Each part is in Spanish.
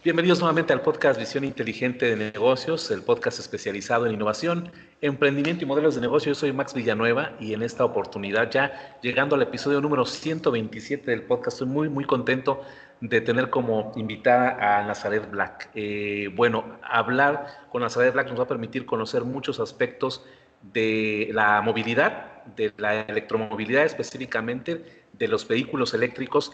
Bienvenidos nuevamente al podcast Visión Inteligente de Negocios, el podcast especializado en innovación, emprendimiento y modelos de negocio. Yo soy Max Villanueva y en esta oportunidad, ya llegando al episodio número 127 del podcast, estoy muy contento de tener como invitada a Nazaret Black. Hablar con Nazaret Black nos va a permitir conocer muchos aspectos de la movilidad, de la electromovilidad específicamente, de los vehículos eléctricos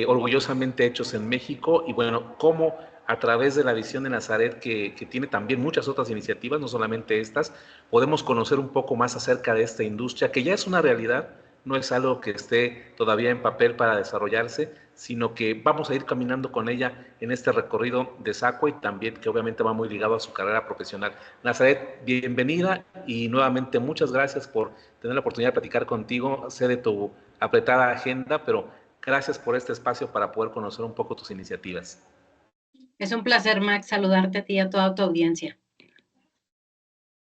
orgullosamente hechos en México y bueno, cómo a través de la visión de Nazaret, que tiene también muchas otras iniciativas, no solamente estas, podemos conocer un poco más acerca de esta industria, que ya es una realidad, no es algo que esté todavía en papel para desarrollarse, sino que vamos a ir caminando con ella en este recorrido de SACUA y también que obviamente va muy ligado a su carrera profesional. Nazaret, bienvenida y nuevamente muchas gracias por tener la oportunidad de platicar contigo. Sé de tu apretada agenda, pero gracias por este espacio para poder conocer un poco tus iniciativas. Es un placer, Max, saludarte a ti y a toda tu audiencia.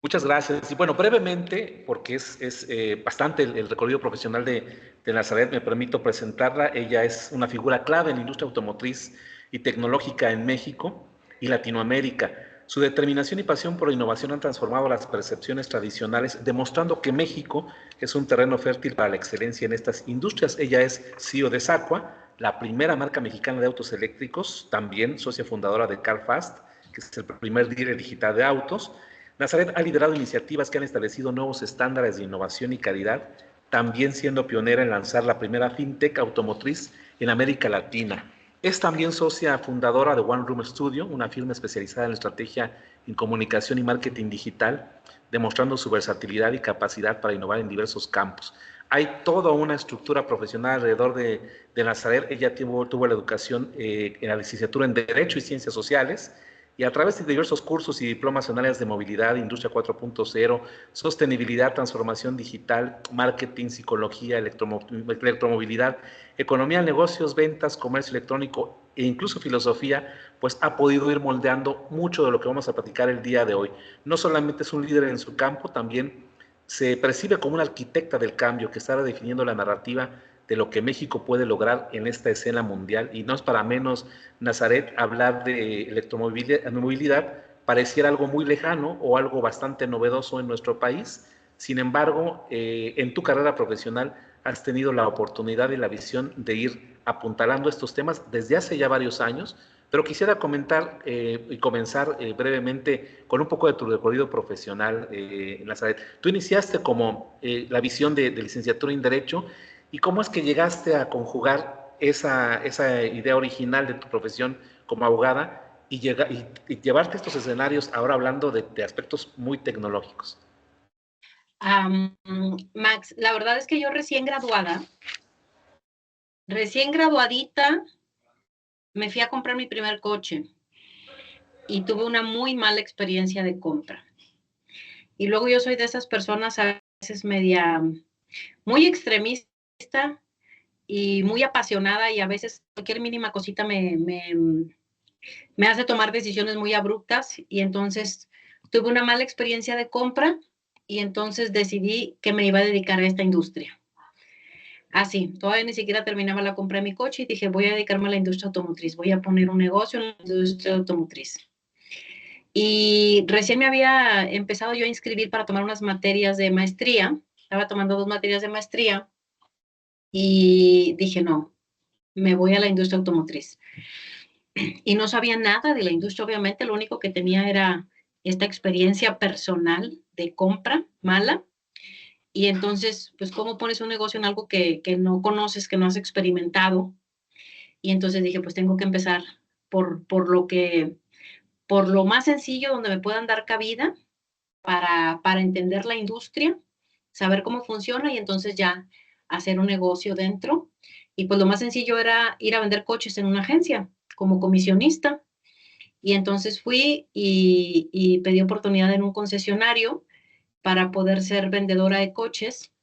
Muchas gracias. Y bueno, brevemente, porque es bastante el recorrido profesional de Nazaret, me permito presentarla. Ella es una figura clave en la industria automotriz y tecnológica en México y Latinoamérica. Su determinación y pasión por la innovación han transformado las percepciones tradicionales, demostrando que México es un terreno fértil para la excelencia en estas industrias. Ella es CEO de Sacua, la primera marca mexicana de autos eléctricos, también socia fundadora de CarFast, que es el primer dealer digital de autos. Nazaret ha liderado iniciativas que han establecido nuevos estándares de innovación y calidad, también siendo pionera en lanzar la primera fintech automotriz en América Latina. Es también socia fundadora de One Room Studio, una firma especializada en estrategia en comunicación y marketing digital, demostrando su versatilidad y capacidad para innovar en diversos campos. Hay toda una estructura profesional alrededor de Nazaret. Ella tuvo la educación en la licenciatura en Derecho y Ciencias Sociales, y a través de diversos cursos y diplomas en áreas de movilidad, industria 4.0, sostenibilidad, transformación digital, marketing, psicología, electromovilidad, economía, negocios, ventas, comercio electrónico e incluso filosofía, pues ha podido ir moldeando mucho de lo que vamos a platicar el día de hoy. No solamente es un líder en su campo, también se percibe como una arquitecta del cambio que está redefiniendo la narrativa de lo que México puede lograr en esta escena mundial. Y no es para menos, Nazaret, hablar de electromovilidad pareciera algo muy lejano o algo bastante novedoso en nuestro país. Sin embargo, en tu carrera profesional has tenido la oportunidad y la visión de ir apuntalando estos temas desde hace ya varios años, pero quisiera comentar y comenzar brevemente con un poco de tu recorrido profesional, Nazaret. Tú iniciaste como la visión de licenciatura en Derecho, y cómo es que llegaste a conjugar esa idea original de tu profesión como abogada y llevarte a estos escenarios ahora hablando de aspectos muy tecnológicos. Max, la verdad es que yo recién graduadita, me fui a comprar mi primer coche y tuve una muy mala experiencia de compra. Y luego yo soy de esas personas a veces muy extremista y muy apasionada, y a veces cualquier mínima cosita me hace tomar decisiones muy abruptas, y entonces tuve una mala experiencia de compra y entonces decidí que me iba a dedicar a esta industria. Así, todavía ni siquiera terminaba la compra de mi coche y dije, voy a dedicarme a la industria automotriz, voy a poner un negocio en la industria automotriz. Y recién me había empezado yo a inscribir para tomar unas materias de maestría, estaba tomando 2 materias de maestría y dije, no, me voy a la industria automotriz. Y no sabía nada de la industria, obviamente, lo único que tenía era esta experiencia personal de compra mala. Y entonces, pues, ¿cómo pones un negocio en algo que no conoces, que no has experimentado? Y entonces dije, pues tengo que empezar por lo más sencillo, donde me puedan dar cabida para entender la industria, saber cómo funciona y entonces ya hacer un negocio dentro. Y pues lo más sencillo era ir a vender coches en una agencia como comisionista. Y entonces fui y pedí oportunidad en un concesionario para poder ser vendedora de coches,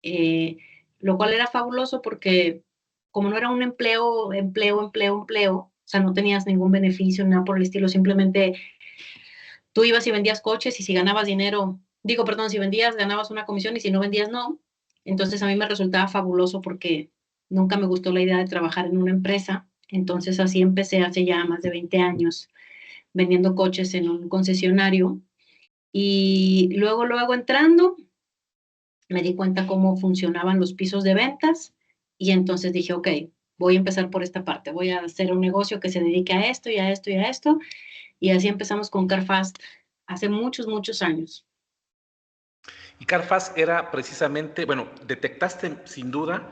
eh, lo cual era fabuloso porque como no era un empleo, o sea, no tenías ningún beneficio, nada por el estilo, simplemente tú ibas y vendías coches, y si ganabas dinero, digo, perdón, si vendías, ganabas una comisión, y si no vendías, no. Entonces a mí me resultaba fabuloso porque nunca me gustó la idea de trabajar en una empresa. Entonces así empecé hace ya más de 20 años vendiendo coches en un concesionario y luego entrando me di cuenta cómo funcionaban los pisos de ventas y entonces dije, ok, voy a empezar por esta parte, voy a hacer un negocio que se dedique a esto y a esto y a esto. Y así empezamos con CarFast hace muchos, muchos años. Y CarFast era precisamente, bueno, detectaste sin duda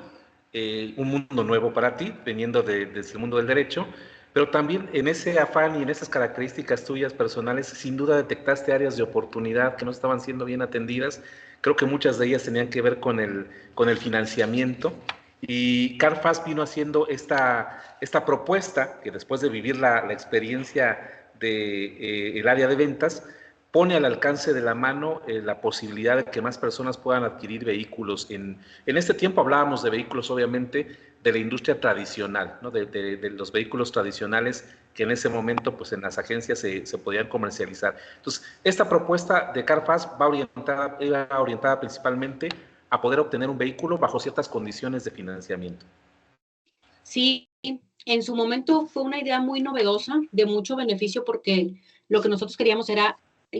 un mundo nuevo para ti, veniendo desde el mundo del derecho, pero también en ese afán y en esas características tuyas personales, sin duda detectaste áreas de oportunidad que no estaban siendo bien atendidas. Creo que muchas de ellas tenían que ver con el financiamiento. Y CarFast vino haciendo esta propuesta, que después de vivir la experiencia del el área de ventas, pone al alcance de la mano la posibilidad de que más personas puedan adquirir vehículos. En este tiempo hablábamos de vehículos, obviamente, de la industria tradicional, ¿no? de los vehículos tradicionales que en ese momento pues, en las agencias se podían comercializar. Entonces, esta propuesta de CarFast va orientada principalmente a poder obtener un vehículo bajo ciertas condiciones de financiamiento. Sí, en su momento fue una idea muy novedosa, de mucho beneficio, porque lo que nosotros queríamos era,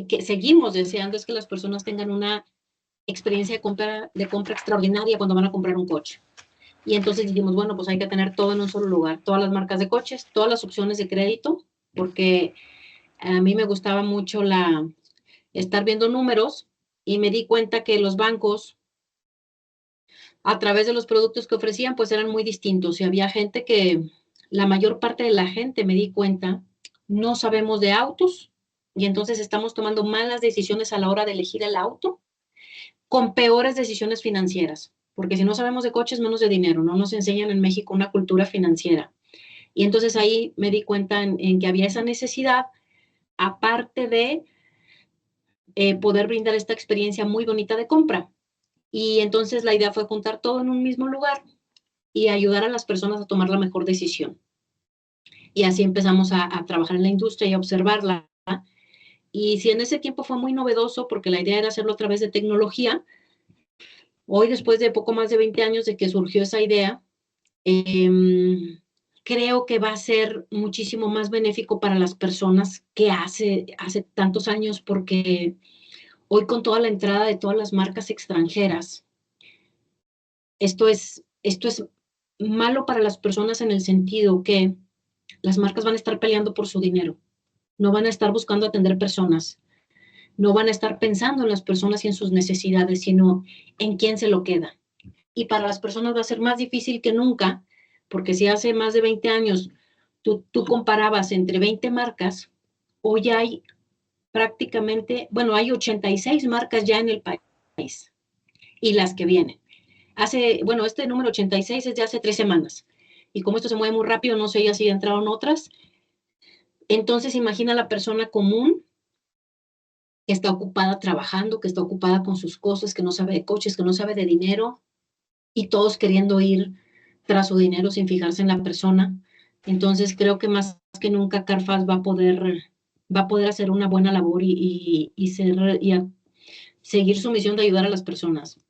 que seguimos deseando, es que las personas tengan una experiencia de compra extraordinaria cuando van a comprar un coche. Y entonces dijimos, bueno, pues hay que tener todo en un solo lugar, todas las marcas de coches, todas las opciones de crédito, porque a mí me gustaba mucho estar viendo números y me di cuenta que los bancos, a través de los productos que ofrecían, pues eran muy distintos. Y había gente que, la mayor parte de la gente, me di cuenta, no sabemos de autos y entonces estamos tomando malas decisiones a la hora de elegir el auto, con peores decisiones financieras. Porque si no sabemos de coches, menos de dinero. No nos enseñan en México una cultura financiera. Y entonces ahí me di cuenta en que había esa necesidad, aparte de poder brindar esta experiencia muy bonita de compra. Y entonces la idea fue juntar todo en un mismo lugar y ayudar a las personas a tomar la mejor decisión. Y así empezamos a trabajar en la industria y a observarla. Y si en ese tiempo fue muy novedoso, porque la idea era hacerlo a través de tecnología, hoy después de poco más de 20 años de que surgió esa idea, creo que va a ser muchísimo más benéfico para las personas que hace tantos años, porque hoy con toda la entrada de todas las marcas extranjeras, esto es malo para las personas en el sentido que las marcas van a estar peleando por su dinero, no van a estar buscando atender personas, no van a estar pensando en las personas y en sus necesidades, sino en quién se lo queda. Y para las personas va a ser más difícil que nunca, porque si hace más de 20 años tú comparabas entre 20 marcas, hoy hay prácticamente, bueno, hay 86 marcas ya en el país y las que vienen. Bueno, este número 86 es de hace 3 semanas. Y como esto se mueve muy rápido, no sé ya si entraron otras. Entonces, imagina la persona común que está ocupada trabajando, que está ocupada con sus cosas, que no sabe de coches, que no sabe de dinero, y todos queriendo ir tras su dinero sin fijarse en la persona. Entonces, creo que más que nunca CarFast va a poder hacer una buena labor y seguir su misión de ayudar a las personas.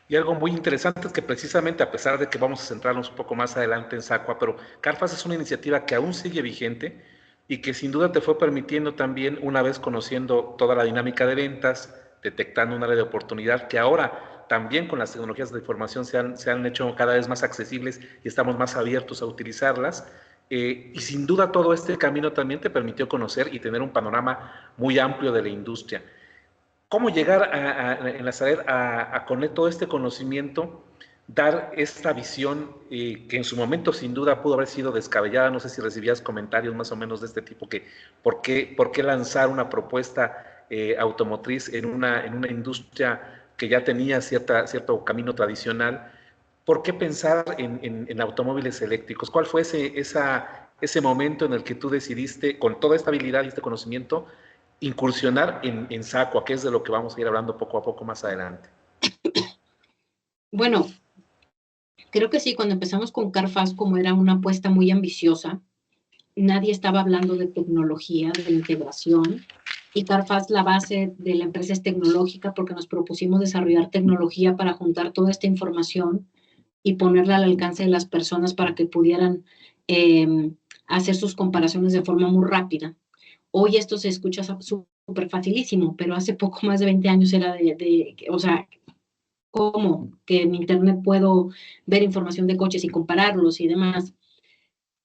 Y algo muy interesante es que precisamente, a pesar de que vamos a centrarnos un poco más adelante en Sacua, pero CarFast es una iniciativa que aún sigue vigente y que sin duda te fue permitiendo también, una vez conociendo toda la dinámica de ventas, detectando un área de oportunidad, que ahora también con las tecnologías de información se han hecho cada vez más accesibles y estamos más abiertos a utilizarlas. Y sin duda todo este camino también te permitió conocer y tener un panorama muy amplio de la industria. ¿Cómo llegar en la SAED con todo este conocimiento, dar esta visión que en su momento sin duda pudo haber sido descabellada? No sé si recibías comentarios más o menos de este tipo, que por qué lanzar una propuesta automotriz en una industria que ya tenía cierto camino tradicional. ¿Por qué pensar en automóviles eléctricos? ¿Cuál fue ese momento en el que tú decidiste, con toda esta habilidad y este conocimiento, incursionar en Sacua, que es de lo que vamos a ir hablando poco a poco más adelante? Bueno, creo que sí, cuando empezamos con CarFast, como era una apuesta muy ambiciosa, nadie estaba hablando de tecnología, de integración. Y CarFast, la base de la empresa es tecnológica porque nos propusimos desarrollar tecnología para juntar toda esta información y ponerla al alcance de las personas para que pudieran hacer sus comparaciones de forma muy rápida. Hoy esto se escucha súper facilísimo, pero hace poco más de 20 años era o sea, ¿cómo? Que en internet puedo ver información de coches y compararlos y demás.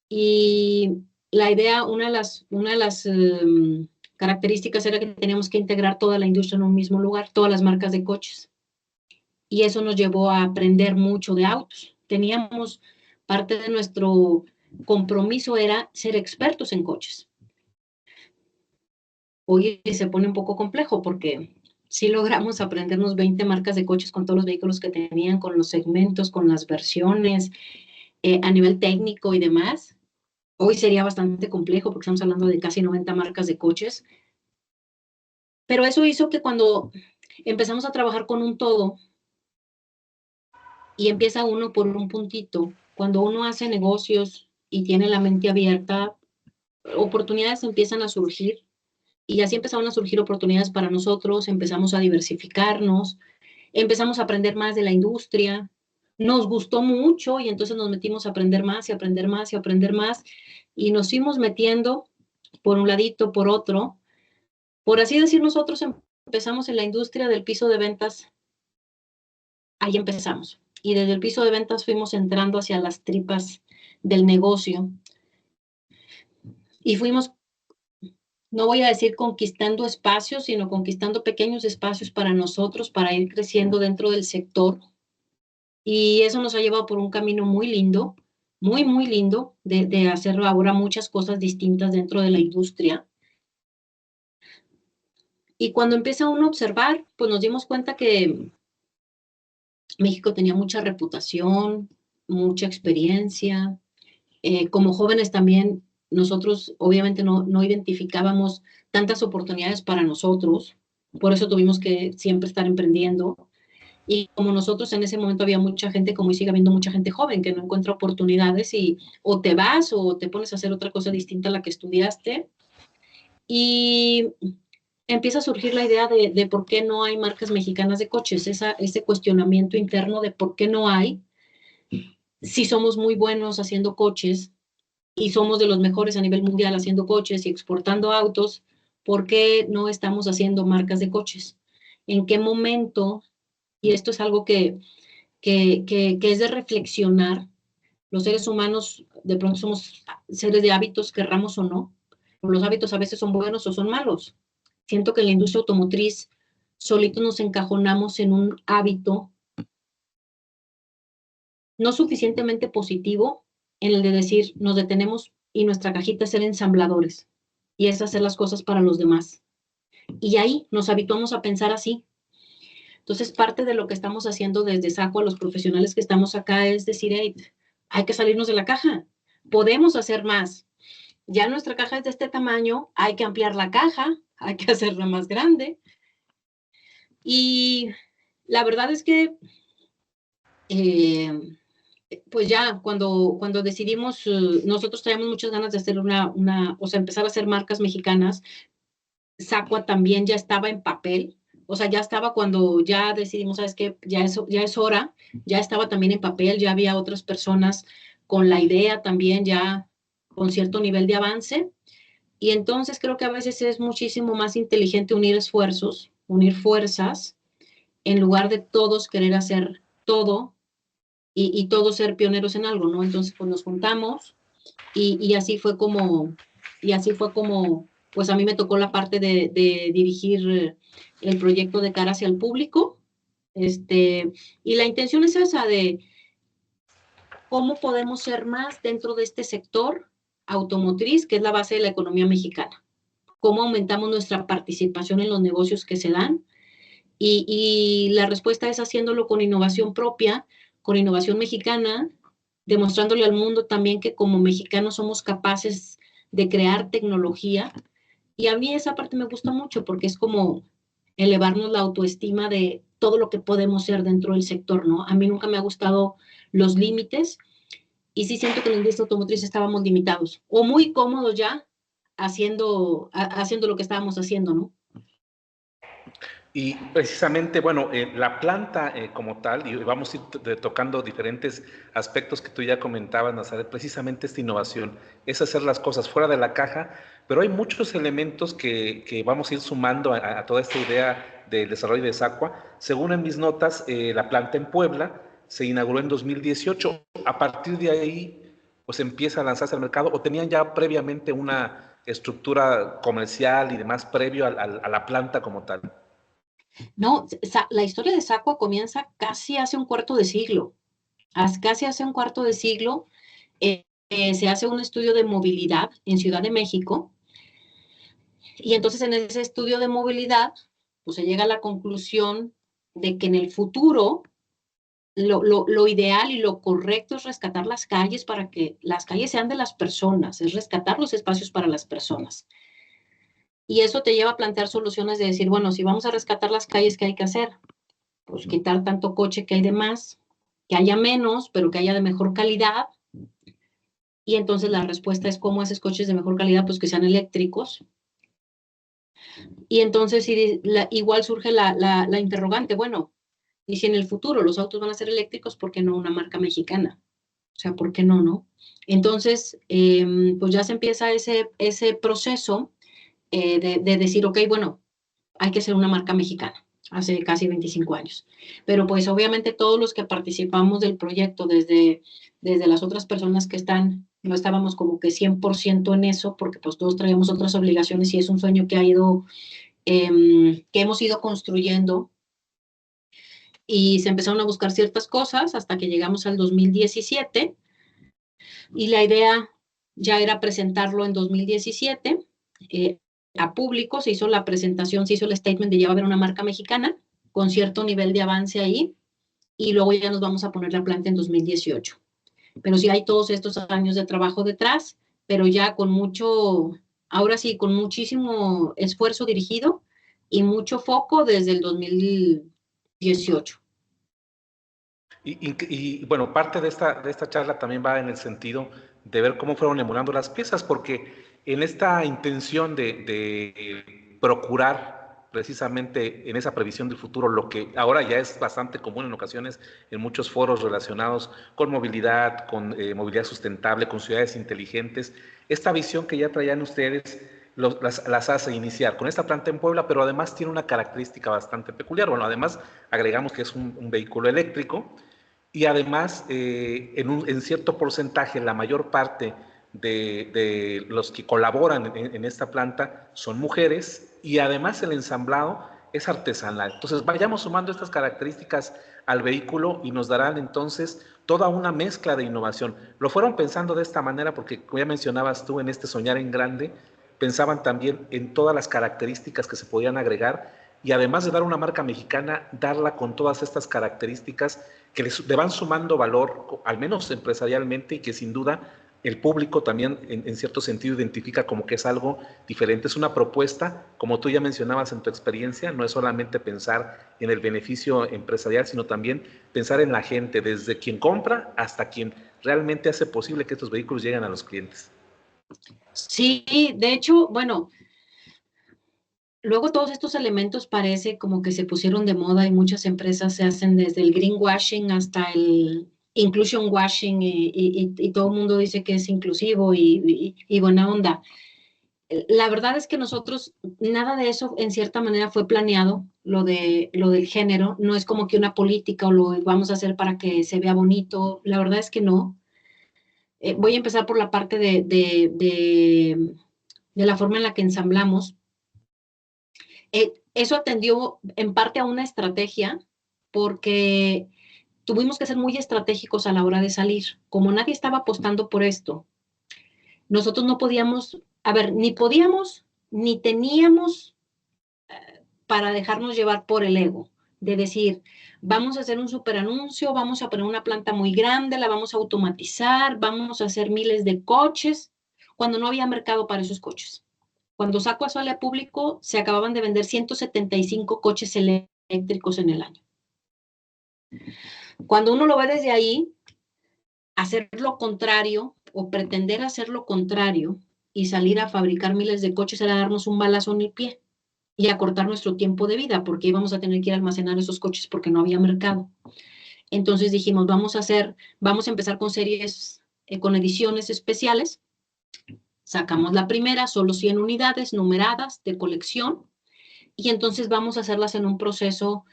Y la idea, una de las características era que teníamos que integrar toda la industria en un mismo lugar, todas las marcas de coches. Y eso nos llevó a aprender mucho de autos. Teníamos, parte de nuestro compromiso era ser expertos en coches. Hoy se pone un poco complejo porque sí logramos aprendernos 20 marcas de coches con todos los vehículos que tenían, con los segmentos, con las versiones, a nivel técnico y demás. Hoy sería bastante complejo porque estamos hablando de casi 90 marcas de coches. Pero eso hizo que cuando empezamos a trabajar con un todo y empieza uno por un puntito, cuando uno hace negocios y tiene la mente abierta, oportunidades empiezan a surgir. Y así empezaron a surgir oportunidades para nosotros, empezamos a diversificarnos, empezamos a aprender más de la industria, nos gustó mucho y entonces nos metimos a aprender más y aprender más y aprender más y nos fuimos metiendo por un ladito, por otro. Por así decir, nosotros empezamos en la industria del piso de ventas, ahí empezamos. Y desde el piso de ventas fuimos entrando hacia las tripas del negocio y fuimos, no voy a decir conquistando espacios, sino conquistando pequeños espacios para nosotros, para ir creciendo dentro del sector. Y eso nos ha llevado por un camino muy lindo, muy, muy lindo, de hacer ahora muchas cosas distintas dentro de la industria. Y cuando empieza uno a observar, pues nos dimos cuenta que México tenía mucha reputación, mucha experiencia. Como jóvenes también, nosotros obviamente no identificábamos tantas oportunidades para nosotros, por eso tuvimos que siempre estar emprendiendo. Y como nosotros en ese momento había mucha gente, como sigue habiendo mucha gente joven que no encuentra oportunidades y o te vas o te pones a hacer otra cosa distinta a la que estudiaste. Y empieza a surgir la idea de por qué no hay marcas mexicanas de coches, ese cuestionamiento interno de por qué no hay, si somos muy buenos haciendo coches y somos de los mejores a nivel mundial haciendo coches y exportando autos, ¿por qué no estamos haciendo marcas de coches? ¿En qué momento? Y esto es algo que es de reflexionar. Los seres humanos de pronto somos seres de hábitos, querramos o no. Los hábitos a veces son buenos o son malos. Siento que en la industria automotriz solitos nos encajonamos en un hábito no suficientemente positivo en el de decir, nos detenemos y nuestra cajita es ser ensambladores y es hacer las cosas para los demás. Y ahí nos habituamos a pensar así. Entonces, parte de lo que estamos haciendo desde SACO a los profesionales que estamos acá es decir, hey, hay que salirnos de la caja, podemos hacer más. Ya nuestra caja es de este tamaño, hay que ampliar la caja, hay que hacerla más grande. Y la verdad es que pues ya cuando decidimos, nosotros traíamos muchas ganas de hacer o sea, empezar a hacer marcas mexicanas. Sacua también ya estaba en papel, o sea, ya estaba cuando ya decidimos, ¿sabes qué? Ya es hora, ya estaba también en papel, ya había otras personas con la idea también, ya con cierto nivel de avance. Y entonces creo que a veces es muchísimo más inteligente unir esfuerzos, unir fuerzas, en lugar de todos querer hacer todo y todos ser pioneros en algo, ¿no? Entonces, pues nos juntamos y así fue como, pues a mí me tocó la parte de dirigir el proyecto de cara hacia el público, y la intención es esa de cómo podemos ser más dentro de este sector automotriz, que es la base de la economía mexicana, cómo aumentamos nuestra participación en los negocios que se dan, y la respuesta es haciéndolo con innovación propia, con innovación mexicana, demostrándole al mundo también que como mexicanos somos capaces de crear tecnología. Y a mí esa parte me gusta mucho porque es como elevarnos la autoestima de todo lo que podemos ser dentro del sector, ¿no? A mí nunca me ha gustado los límites y sí siento que en la industria automotriz estábamos limitados o muy cómodos ya haciendo lo que estábamos haciendo, ¿no? Y precisamente, bueno, la planta como tal, y vamos a ir tocando diferentes aspectos que tú ya comentabas, Nazaret, precisamente esta innovación, es hacer las cosas fuera de la caja, pero hay muchos elementos que vamos a ir sumando a toda esta idea del desarrollo de Zacua. Según en mis notas, la planta en Puebla se inauguró en 2018. A partir de ahí, pues empieza a lanzarse al mercado, o tenían ya previamente una estructura comercial y demás previo a la planta como tal. No, la historia de Sacua comienza casi hace un cuarto de siglo. Casi hace un cuarto de siglo se hace un estudio de movilidad en Ciudad de México y entonces en ese estudio de movilidad pues se llega a la conclusión de que en el futuro lo ideal y lo correcto es rescatar las calles para que las calles sean de las personas, es rescatar los espacios para las personas. Y eso te lleva a plantear soluciones de decir, bueno, si vamos a rescatar las calles, ¿qué hay que hacer? Pues quitar tanto coche que hay de más, que haya menos, pero que haya de mejor calidad. Y entonces la respuesta es, ¿cómo haces coches de mejor calidad? Pues que sean eléctricos. Y entonces igual surge la interrogante, bueno, y si en el futuro los autos van a ser eléctricos, ¿por qué no una marca mexicana? O sea, ¿por qué no, no? Entonces, pues ya se empieza ese proceso de decir, ok, bueno, hay que ser una marca mexicana, hace casi 25 años. Pero pues obviamente todos los que participamos del proyecto, desde las otras personas que están, no estábamos como que 100% en eso, porque pues todos traíamos otras obligaciones y es un sueño que que hemos ido construyendo y se empezaron a buscar ciertas cosas hasta que llegamos al 2017 y la idea ya era presentarlo en 2017 a público, se hizo la presentación, se hizo el statement de ya va a haber una marca mexicana con cierto nivel de avance ahí y luego ya nos vamos a poner la planta en 2018. Pero sí hay todos estos años de trabajo detrás, pero ya con mucho, ahora sí, con muchísimo esfuerzo dirigido y mucho foco desde el 2018. Bueno, parte de esta charla también va en el sentido de ver cómo fueron emulando las piezas, porque en esta intención de procurar precisamente en esa previsión del futuro, lo que ahora ya es bastante común en ocasiones en muchos foros relacionados con movilidad, con movilidad sustentable, con ciudades inteligentes, esta visión que ya traían ustedes las hace iniciar con esta planta en Puebla, pero además tiene una característica bastante peculiar. Bueno, además agregamos que es un vehículo eléctrico y además en cierto porcentaje la mayor parte de los que colaboran en esta planta son mujeres y además el ensamblado es artesanal. Entonces vayamos sumando estas características al vehículo y nos darán entonces toda una mezcla de innovación. Lo fueron pensando de esta manera porque, como ya mencionabas tú, en este soñar en grande, pensaban también en todas las características que se podían agregar y además de dar una marca mexicana, darla con todas estas características que le van sumando valor, al menos empresarialmente, y que sin duda el público también en cierto sentido identifica como que es algo diferente. Es una propuesta, como tú ya mencionabas en tu experiencia, no es solamente pensar en el beneficio empresarial, sino también pensar en la gente, desde quien compra hasta quien realmente hace posible que estos vehículos lleguen a los clientes. Sí, de hecho, bueno, luego todos estos elementos parece como que se pusieron de moda y muchas empresas se hacen desde el greenwashing hasta el inclusion washing y todo el mundo dice que es inclusivo y buena onda. La verdad es que nosotros, nada de eso en cierta manera fue planeado, lo del género, no es como que una política o lo vamos a hacer para que se vea bonito, la verdad es que no. Voy a empezar por la parte de la forma en la que ensamblamos. Eso atendió en parte a una estrategia porque tuvimos que ser muy estratégicos a la hora de salir. Como nadie estaba apostando por esto, nosotros no podíamos, a ver, ni podíamos, ni teníamos para dejarnos llevar por el ego, de decir, vamos a hacer un super anuncio, vamos a poner una planta muy grande, la vamos a automatizar, vamos a hacer miles de coches, cuando no había mercado para esos coches. Cuando Sacua sale a público, se acababan de vender 175 coches eléctricos en el año. Cuando uno lo ve desde ahí, hacer lo contrario o pretender hacer lo contrario y salir a fabricar miles de coches era darnos un balazo en el pie. y acortar nuestro tiempo de vida, porque íbamos a tener que ir a almacenar esos coches porque no había mercado. Entonces dijimos, vamos a empezar con series, con ediciones especiales. Sacamos la primera, solo 100 unidades numeradas de colección, y entonces vamos a hacerlas en un proceso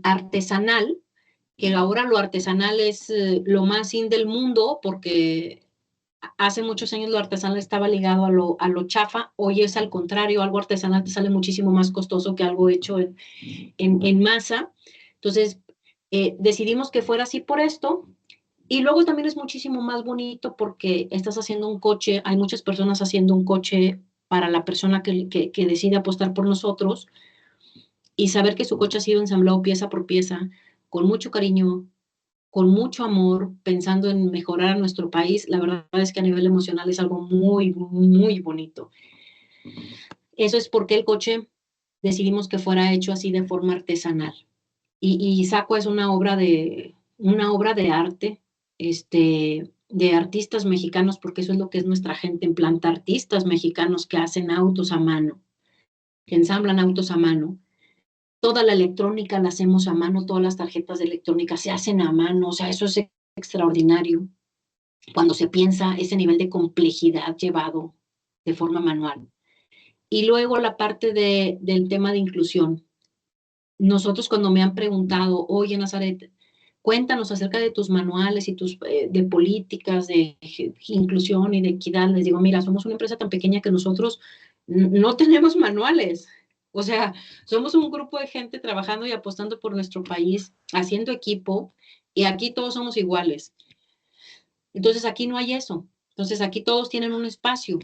artesanal, que ahora lo artesanal es lo más in del mundo, porque hace muchos años lo artesanal estaba ligado a lo chafa, hoy es al contrario, algo artesanal te sale muchísimo más costoso que algo hecho en masa. Entonces, decidimos que fuera así por esto, y luego también es muchísimo más bonito porque estás haciendo un coche, hay muchas personas haciendo un coche para la persona que decide apostar por nosotros, y saber que su coche ha sido ensamblado pieza por pieza, con mucho cariño, con mucho amor, pensando en mejorar a nuestro país, la verdad es que a nivel emocional es algo muy, muy bonito. Eso es porque el coche decidimos que fuera hecho así de forma artesanal. Y Saco es una obra de arte, de artistas mexicanos, porque eso es lo que es nuestra gente, en planta, artistas mexicanos que hacen autos a mano, que ensamblan autos a mano. Toda la electrónica la hacemos a mano, todas las tarjetas de electrónica se hacen a mano, o sea, eso es extraordinario cuando se piensa ese nivel de complejidad llevado de forma manual. Y luego la parte del tema de inclusión. Nosotros cuando me han preguntado, oye Nazaret, cuéntanos acerca de tus manuales y tus de políticas de inclusión y de equidad, les digo, mira, somos una empresa tan pequeña que nosotros no tenemos manuales. O sea, somos un grupo de gente trabajando y apostando por nuestro país, haciendo equipo, y aquí todos somos iguales. Entonces aquí no hay eso. Entonces aquí todos tienen un espacio.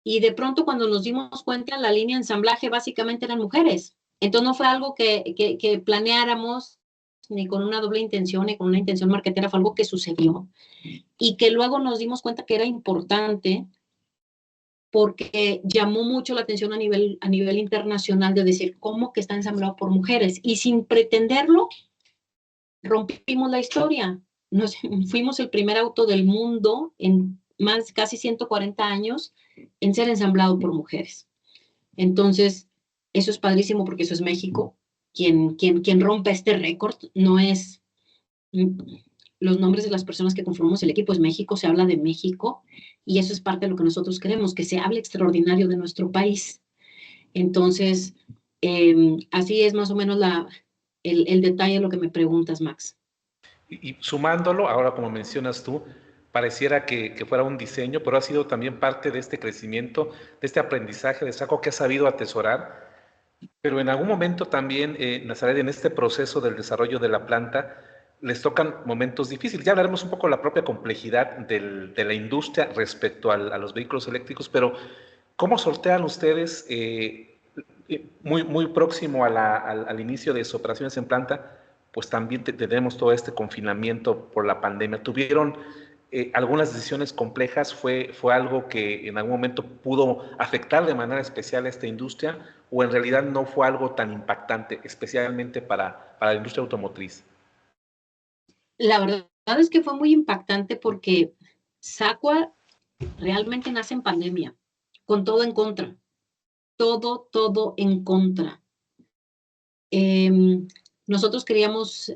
Y de pronto cuando nos dimos cuenta, la línea de ensamblaje básicamente eran mujeres. Entonces no fue algo que planeáramos ni con una doble intención, ni con una intención marketera, fue algo que sucedió. Y que luego nos dimos cuenta que era importante porque llamó mucho la atención a nivel internacional de decir, ¿cómo que está ensamblado por mujeres? Y sin pretenderlo, rompimos la historia. Fuimos el primer auto del mundo en más casi 140 años en ser ensamblado por mujeres. Entonces, eso es padrísimo porque eso es México. Quien rompe este récord no es los nombres de las personas que conformamos el equipo, es México, se habla de México, y eso es parte de lo que nosotros queremos, que se hable extraordinario de nuestro país. Entonces, así es más o menos el detalle de lo que me preguntas, Max. Y sumándolo, ahora como mencionas tú, pareciera que fuera un diseño, pero ha sido también parte de este crecimiento, de este aprendizaje de Saco que ha sabido atesorar. Pero en algún momento también, Nazaret, en este proceso del desarrollo de la planta, les tocan momentos difíciles. Ya hablaremos un poco de la propia complejidad de la industria respecto a los vehículos eléctricos, pero ¿cómo sortean ustedes, muy próximo al inicio de sus operaciones en planta, pues también tenemos todo este confinamiento por la pandemia? ¿Tuvieron algunas decisiones complejas? ¿Fue algo que en algún momento pudo afectar de manera especial a esta industria, o en realidad no fue algo tan impactante, especialmente para la industria automotriz? La verdad es que fue muy impactante porque Sacua realmente nace en pandemia, con todo en contra, todo en contra. Nosotros queríamos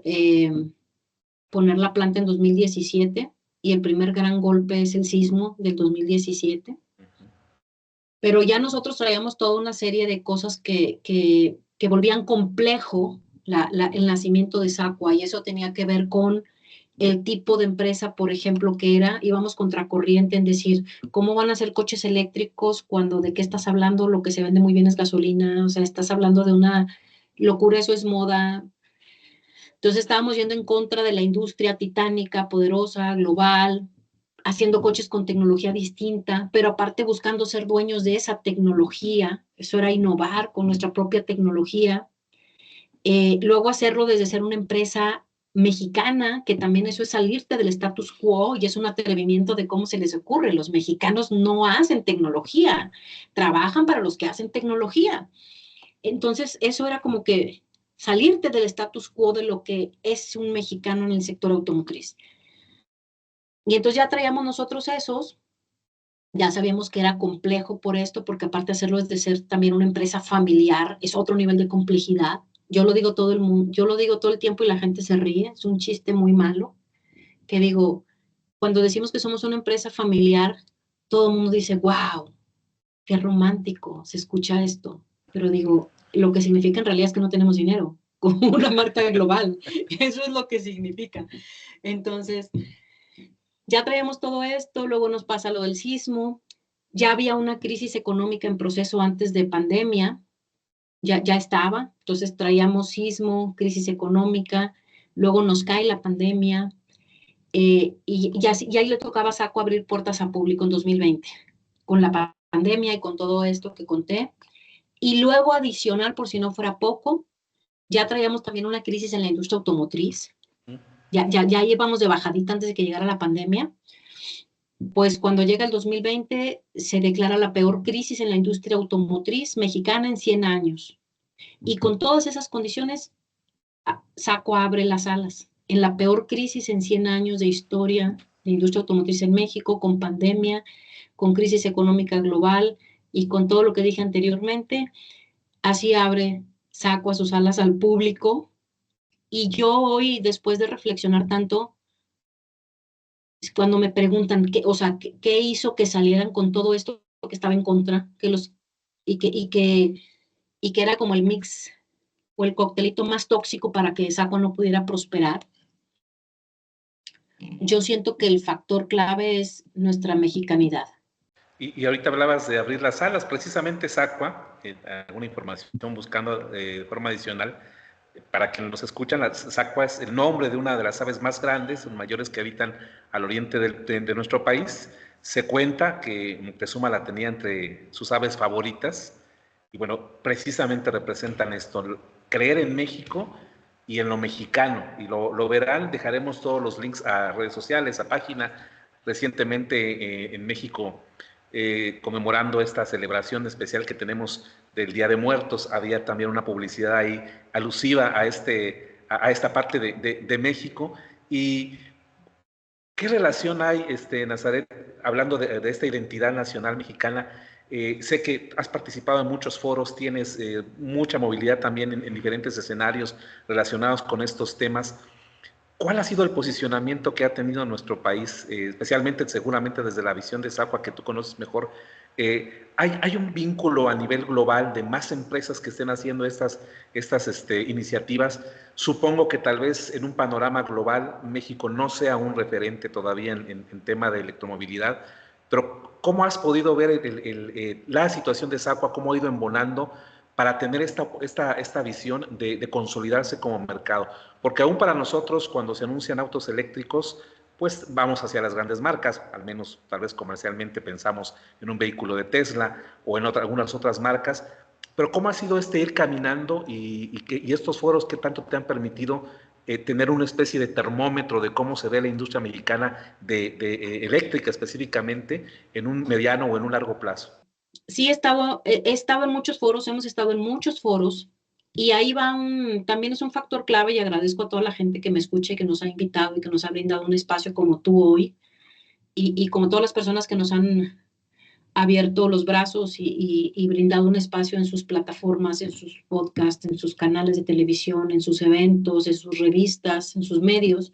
poner la planta en 2017 y el primer gran golpe es el sismo del 2017. Pero ya nosotros traíamos toda una serie de cosas que volvían complejo el nacimiento de Sacua, y eso tenía que ver con el tipo de empresa, por ejemplo, que era, íbamos contracorriente en decir, ¿cómo van a ser coches eléctricos cuando de qué estás hablando? Lo que se vende muy bien es gasolina, o sea, estás hablando de una locura, eso es moda. Entonces estábamos yendo en contra de la industria titánica, poderosa, global, haciendo coches con tecnología distinta, pero aparte buscando ser dueños de esa tecnología. Eso era innovar con nuestra propia tecnología. Luego hacerlo desde ser una empresa mexicana, que también eso es salirte del status quo y es un atrevimiento de cómo se les ocurre. Los mexicanos no hacen tecnología, trabajan para los que hacen tecnología. Entonces, eso era como que salirte del status quo de lo que es un mexicano en el sector automotriz. Y entonces ya traíamos nosotros esos, Ya sabíamos que era complejo por esto, porque aparte de hacerlo es de ser también una empresa familiar, es otro nivel de complejidad. Yo lo digo todo el mundo, yo lo digo todo el tiempo y la gente se ríe, es un chiste muy malo, que digo, cuando decimos que somos una empresa familiar, todo el mundo dice, wow, qué romántico, se escucha esto. Pero digo, lo que significa en realidad es que no tenemos dinero, como una marca global. Eso es lo que significa. Entonces, ya traíamos todo esto, luego nos pasa lo del sismo, ya había una crisis económica en proceso antes de pandemia, ya estaba, entonces traíamos sismo, crisis económica, luego nos cae la pandemia, y ahí le tocaba a Saco abrir puertas a público en 2020, con la pandemia y con todo esto que conté. Y luego adicional, por si no fuera poco, ya traíamos también una crisis en la industria automotriz, ya íbamos de bajadita antes de que llegara la pandemia. Pues cuando llega el 2020 se declara la peor crisis en la industria automotriz mexicana en 100 años. Y con todas esas condiciones, Saco abre las alas. En la peor crisis en 100 años de historia de industria automotriz en México, con pandemia, con crisis económica global y con todo lo que dije anteriormente, así abre Saco a sus alas al público. Y yo hoy, después de reflexionar tanto, cuando me preguntan, o sea, qué hizo que salieran con todo esto que estaba en contra, y que era como el mix o el coctelito más tóxico para que Saco no pudiera prosperar. Yo siento que el factor clave es nuestra mexicanidad. Y ahorita hablabas de abrir las salas, precisamente Sacua, alguna información buscando de forma adicional, para quienes nos escuchan, la Sacua es el nombre de una de las aves más grandes, mayores que habitan al oriente de nuestro país. Se cuenta que Moctezuma la tenía entre sus aves favoritas, y bueno, precisamente representan esto, creer en México y en lo mexicano, y lo verán, dejaremos todos los links a redes sociales, a página. Recientemente en México, conmemorando esta celebración especial que tenemos del Día de Muertos, había también una publicidad ahí alusiva a esta parte de México. ¿Y qué relación hay, Nazaret, hablando de esta identidad nacional mexicana? Sé que has participado en muchos foros, tienes mucha movilidad también en diferentes escenarios relacionados con estos temas. ¿Cuál ha sido el posicionamiento que ha tenido nuestro país, especialmente seguramente desde la visión de Sacua, que tú conoces mejor? ¿Hay un vínculo a nivel global de más empresas que estén haciendo estas iniciativas? Supongo que tal vez en un panorama global México no sea un referente todavía en tema de electromovilidad, pero ¿cómo has podido ver la situación de Sacua, cómo ha ido embonando para tener esta visión de consolidarse como mercado? Porque aún para nosotros, cuando se anuncian autos eléctricos, pues vamos hacia las grandes marcas, al menos tal vez comercialmente pensamos en un vehículo de Tesla o en algunas otras marcas. Pero ¿cómo ha sido ir caminando y estos foros que tanto te han permitido tener una especie de termómetro de cómo se ve la industria mexicana de eléctrica específicamente en un mediano o en un largo plazo? Sí, he estado en muchos foros, hemos estado en muchos foros, y ahí también es un factor clave, y agradezco a toda la gente que me escucha y que nos ha invitado y que nos ha brindado un espacio como tú hoy, y como todas las personas que nos han abierto los brazos y brindado un espacio en sus plataformas, en sus podcasts, en sus canales de televisión, en sus eventos, en sus revistas, en sus medios,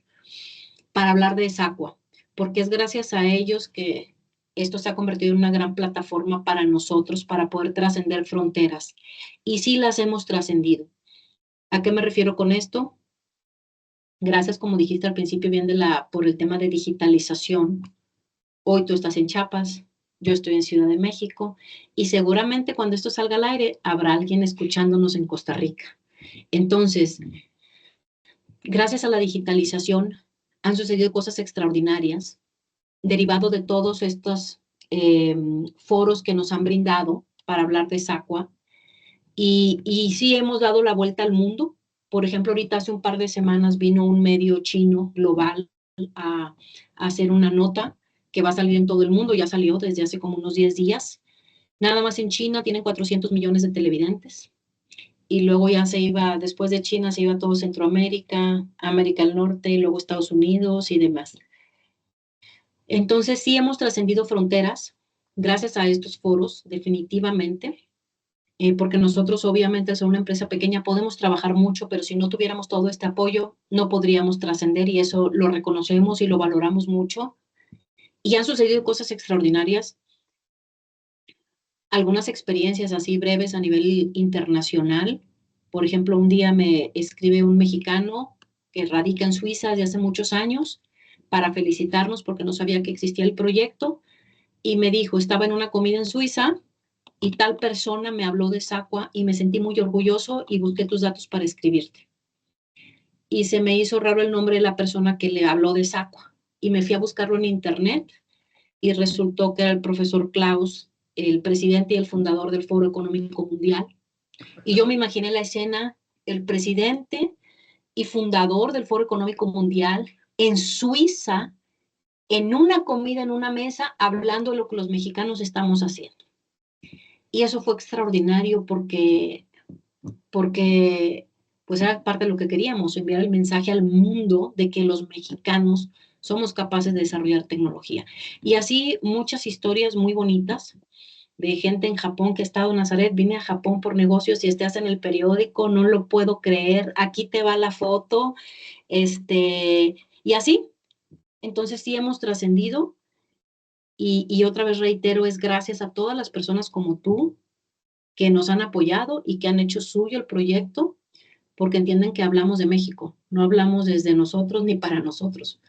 para hablar de Sacua, porque es gracias a ellos que esto se ha convertido en una gran plataforma para nosotros, para poder trascender fronteras. Y sí las hemos trascendido. ¿A qué me refiero con esto? Gracias, como dijiste al principio, bien por el tema de digitalización. Hoy tú estás en Chiapas, yo estoy en Ciudad de México, y seguramente cuando esto salga al aire habrá alguien escuchándonos en Costa Rica. Entonces, gracias a la digitalización han sucedido cosas extraordinarias, derivado de todos estos foros que nos han brindado para hablar de Sacua. Y sí hemos dado la vuelta al mundo. Por ejemplo, ahorita hace un par de semanas vino un medio chino global a hacer una nota que va a salir en todo el mundo, ya salió desde hace como unos 10 días. Nada más en China tienen 400 millones de televidentes. Y luego ya se iba, después de China, se iba a todo Centroamérica, América del Norte, y luego Estados Unidos y demás. Entonces sí hemos trascendido fronteras, gracias a estos foros, definitivamente, porque nosotros obviamente al ser una empresa pequeña podemos trabajar mucho, pero si no tuviéramos todo este apoyo no podríamos trascender y eso lo reconocemos y lo valoramos mucho. Y han sucedido cosas extraordinarias, algunas experiencias así breves a nivel internacional. Por ejemplo, un día me escribe un mexicano que radica en Suiza desde hace muchos años para felicitarnos porque no sabía que existía el proyecto y me dijo, estaba en una comida en Suiza y tal persona me habló de Sacua y me sentí muy orgulloso y busqué tus datos para escribirte. Y se me hizo raro el nombre de la persona que le habló de Sacua y me fui a buscarlo en internet y resultó que era el profesor Klaus, el presidente y el fundador del Foro Económico Mundial. Y yo me imaginé la escena, el presidente y fundador del Foro Económico Mundial en Suiza, en una comida, en una mesa, hablando de lo que los mexicanos estamos haciendo. Y eso fue extraordinario porque pues era parte de lo que queríamos, enviar el mensaje al mundo de que los mexicanos somos capaces de desarrollar tecnología. Y así muchas historias muy bonitas de gente en Japón que ha estado en Nazaret, vine a Japón por negocios y estás en el periódico, no lo puedo creer, aquí te va la foto, y así. Entonces sí hemos trascendido y otra vez reitero, es gracias a todas las personas como tú que nos han apoyado y que han hecho suyo el proyecto, porque entienden que hablamos de México, no hablamos desde nosotros ni para nosotros.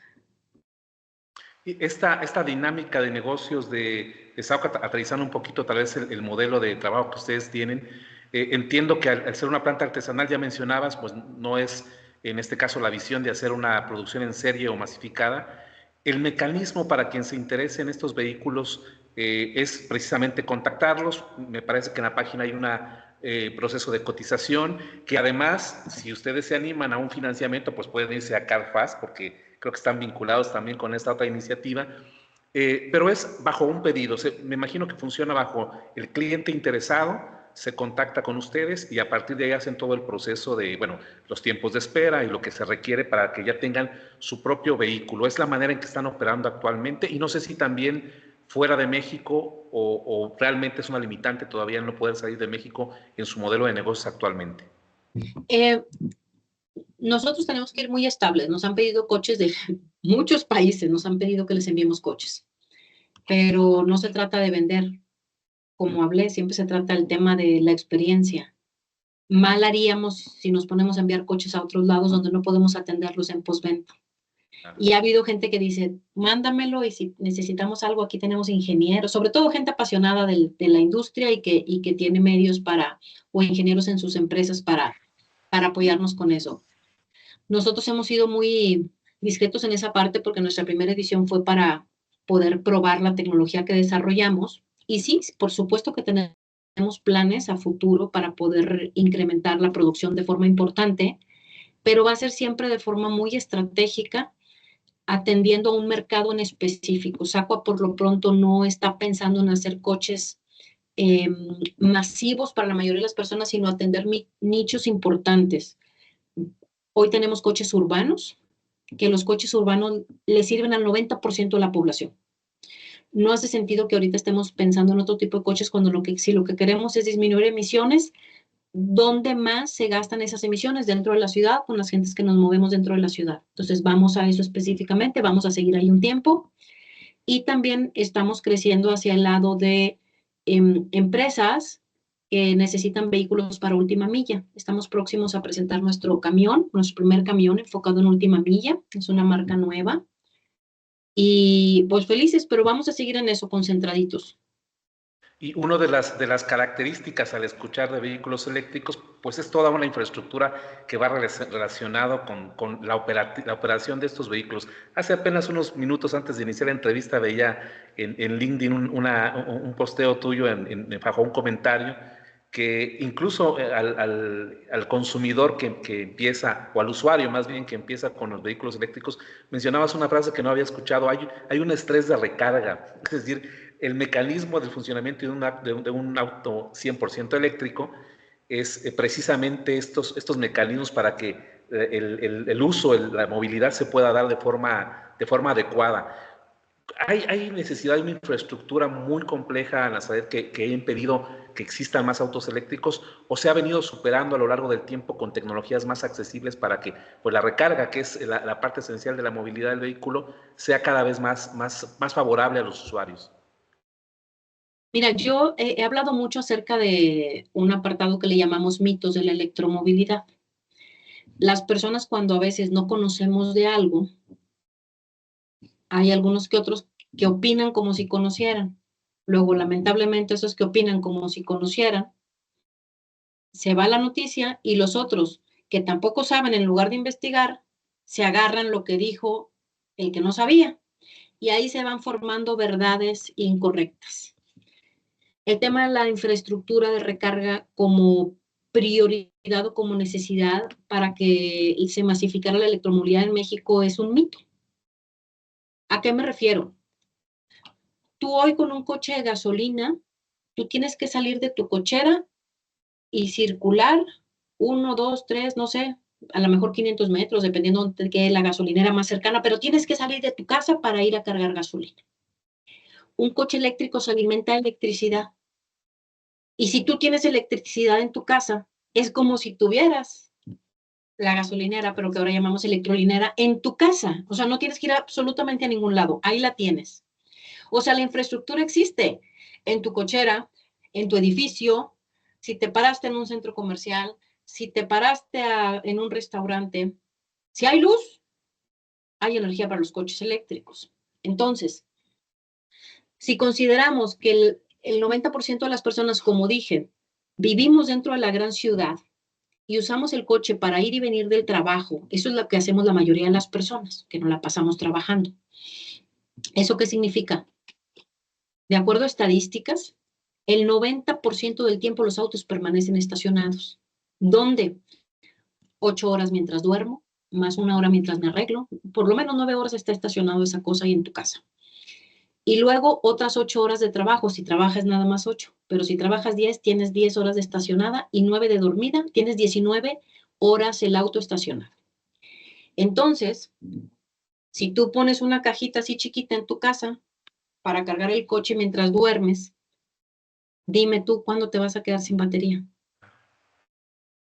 Y esta dinámica de negocios de Sauca, aterrizando un poquito tal vez el modelo de trabajo que ustedes tienen, entiendo que al ser una planta artesanal, ya mencionabas, pues no es en este caso la visión de hacer una producción en serie o masificada. El mecanismo para quien se interese en estos vehículos es precisamente contactarlos. Me parece que en la página hay un proceso de cotización, que además, si ustedes se animan a un financiamiento, pues pueden irse a CarFast, porque creo que están vinculados también con esta otra iniciativa, pero es bajo un pedido. Me imagino que funciona bajo el cliente interesado, se contacta con ustedes y a partir de ahí hacen todo el proceso de, bueno, los tiempos de espera y lo que se requiere para que ya tengan su propio vehículo. Es la manera en que están operando actualmente y no sé si también fuera de México o realmente es una limitante todavía no poder salir de México en su modelo de negocios actualmente. Nosotros tenemos que ir muy estables. Nos han pedido coches de muchos países, nos han pedido que les enviemos coches, pero no se trata de vender. Como hablé, siempre se trata del tema de la experiencia. Mal haríamos si nos ponemos a enviar coches a otros lados donde no podemos atenderlos en postventa. Y ha habido gente que dice, mándamelo y si necesitamos algo, aquí tenemos ingenieros, sobre todo gente apasionada de la industria y que tiene medios o ingenieros en sus empresas para apoyarnos con eso. Nosotros hemos sido muy discretos en esa parte porque nuestra primera edición fue para poder probar la tecnología que desarrollamos. Y sí, por supuesto que tenemos planes a futuro para poder incrementar la producción de forma importante, pero va a ser siempre de forma muy estratégica, atendiendo a un mercado en específico. Sacua por lo pronto no está pensando en hacer coches masivos para la mayoría de las personas, sino atender nichos importantes. Hoy tenemos coches urbanos, que los coches urbanos le sirven al 90% de la población. No hace sentido que ahorita estemos pensando en otro tipo de coches cuando si lo que queremos es disminuir emisiones. ¿Dónde más se gastan esas emisiones? Dentro de la ciudad, con las gentes que nos movemos dentro de la ciudad. Entonces vamos a eso específicamente, vamos a seguir ahí un tiempo. Y también estamos creciendo hacia el lado de empresas que necesitan vehículos para última milla. Estamos próximos a presentar nuestro primer camión enfocado en última milla. Es una marca nueva. Y pues felices, pero vamos a seguir en eso, concentraditos. Y una de las características al escuchar de vehículos eléctricos, pues es toda una infraestructura que va relacionado con la operación de estos vehículos. Hace apenas unos minutos antes de iniciar la entrevista veía en LinkedIn un posteo tuyo bajo un comentario que incluso al consumidor que empieza, o al usuario más bien que empieza con los vehículos eléctricos, mencionabas una frase que no había escuchado, hay un estrés de recarga, es decir, el mecanismo del funcionamiento de un auto 100% eléctrico es precisamente estos mecanismos para que el uso, la movilidad se pueda dar de forma adecuada. hay necesidad de una infraestructura muy compleja en la Nazaret que ha impedido que existan más autos eléctricos, o se ha venido superando a lo largo del tiempo con tecnologías más accesibles para que pues, la recarga, que es la parte esencial de la movilidad del vehículo, sea cada vez más favorable a los usuarios. Mira, yo he hablado mucho acerca de un apartado que le llamamos mitos de la electromovilidad. Las personas cuando a veces no conocemos de algo, hay algunos que otros que opinan como si conocieran. Luego, lamentablemente, esos que opinan como si conocieran, se va la noticia y los otros que tampoco saben, en lugar de investigar, se agarran lo que dijo el que no sabía. Y ahí se van formando verdades incorrectas. El tema de la infraestructura de recarga como prioridad o como necesidad para que se masificara la electromovilidad en México es un mito. ¿A qué me refiero? Tú hoy con un coche de gasolina, tú tienes que salir de tu cochera y circular 1, 2, 3, no sé, a lo mejor 500 metros, dependiendo de qué la gasolinera más cercana, pero tienes que salir de tu casa para ir a cargar gasolina. Un coche eléctrico se alimenta de electricidad. Y si tú tienes electricidad en tu casa, es como si tuvieras la gasolinera, pero que ahora llamamos electrolinera, en tu casa. O sea, no tienes que ir absolutamente a ningún lado. Ahí la tienes. O sea, la infraestructura existe en tu cochera, en tu edificio, si te paraste en un centro comercial, si te paraste en un restaurante. Si hay luz, hay energía para los coches eléctricos. Entonces, si consideramos que el 90% de las personas, como dije, vivimos dentro de la gran ciudad y usamos el coche para ir y venir del trabajo, eso es lo que hacemos la mayoría de las personas, que no la pasamos trabajando. ¿Eso qué significa? De acuerdo a estadísticas, el 90% del tiempo los autos permanecen estacionados. ¿Dónde? 8 horas mientras duermo, más 1 hora mientras me arreglo. Por lo menos 9 horas está estacionado esa cosa ahí en tu casa. Y luego otras 8 horas de trabajo, si trabajas nada más 8, pero si trabajas 10, tienes 10 horas de estacionada y 9 de dormida, tienes 19 horas el auto estacionado. Entonces, si tú pones una cajita así chiquita en tu casa para cargar el coche mientras duermes, dime tú cuándo te vas a quedar sin batería.